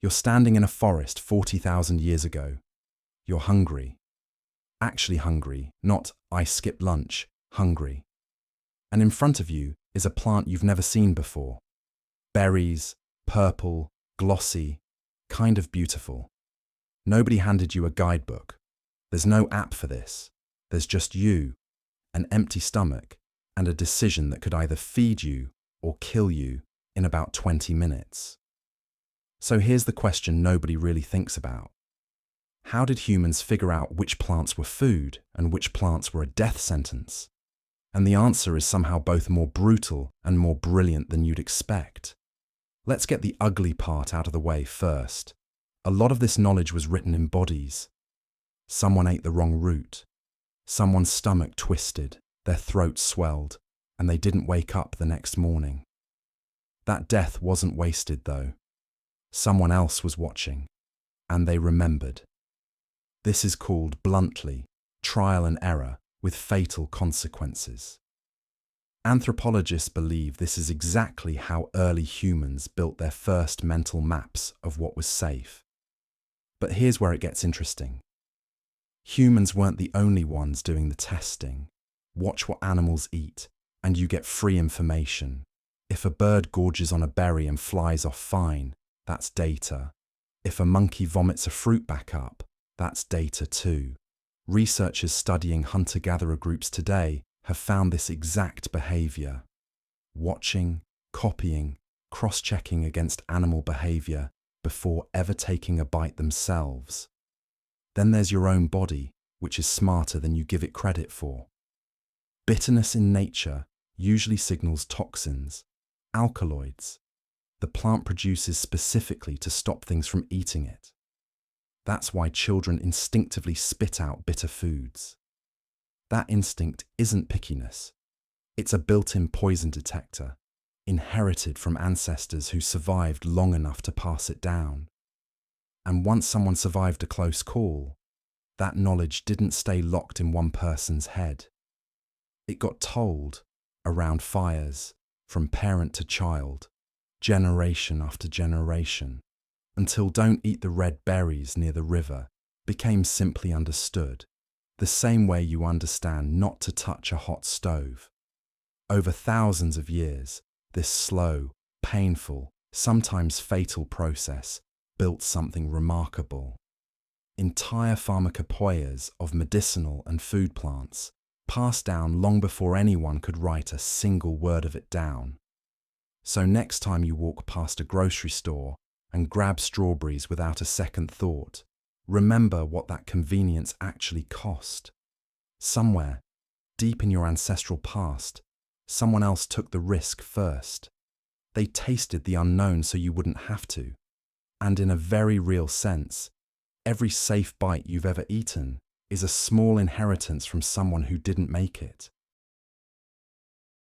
You're standing in a forest 40,000 years ago. You're hungry. Actually hungry, not "I skipped lunch," hungry. And in front of you is a plant you've never seen before. Berries, purple, glossy, kind of beautiful. Nobody handed you a guidebook. There's no app for this. There's just you, an empty stomach, and a decision that could either feed you or kill you in about 20 minutes. So here's the question nobody really thinks about. How did humans figure out which plants were food and which plants were a death sentence? And the answer is somehow both more brutal and more brilliant than you'd expect. Let's get the ugly part out of the way first. A lot of this knowledge was written in bodies. Someone ate the wrong root. Someone's stomach twisted, their throat swelled, and they didn't wake up the next morning. That death wasn't wasted, though. Someone else was watching, and they remembered. This is called, bluntly, trial and error with fatal consequences. Anthropologists believe this is exactly how early humans built their first mental maps of what was safe. But here's where it gets interesting. Humans weren't the only ones doing the testing. Watch what animals eat, and you get free information. If a bird gorges on a berry and flies off fine, that's data. If a monkey vomits a fruit back up, that's data too. Researchers studying hunter-gatherer groups today have found this exact behavior. Watching, copying, cross-checking against animal behavior before ever taking a bite themselves. Then there's your own body, which is smarter than you give it credit for. Bitterness in nature usually signals toxins, alkaloids, the plant produces specifically to stop things from eating it. That's why children instinctively spit out bitter foods. That instinct isn't pickiness. It's a built-in poison detector, inherited from ancestors who survived long enough to pass it down. And once someone survived a close call, that knowledge didn't stay locked in one person's head. It got told around fires, from parent to child, generation after generation, until "don't eat the red berries near the river" became simply understood, the same way you understand not to touch a hot stove. Over thousands of years, this slow, painful, sometimes fatal process built something remarkable. Entire pharmacopoeias of medicinal and food plants, passed down long before anyone could write a single word of it down. So next time you walk past a grocery store and grab strawberries without a second thought, remember what that convenience actually cost. Somewhere, deep in your ancestral past, someone else took the risk first. They tasted the unknown so you wouldn't have to. And in a very real sense, every safe bite you've ever eaten is a small inheritance from someone who didn't make it.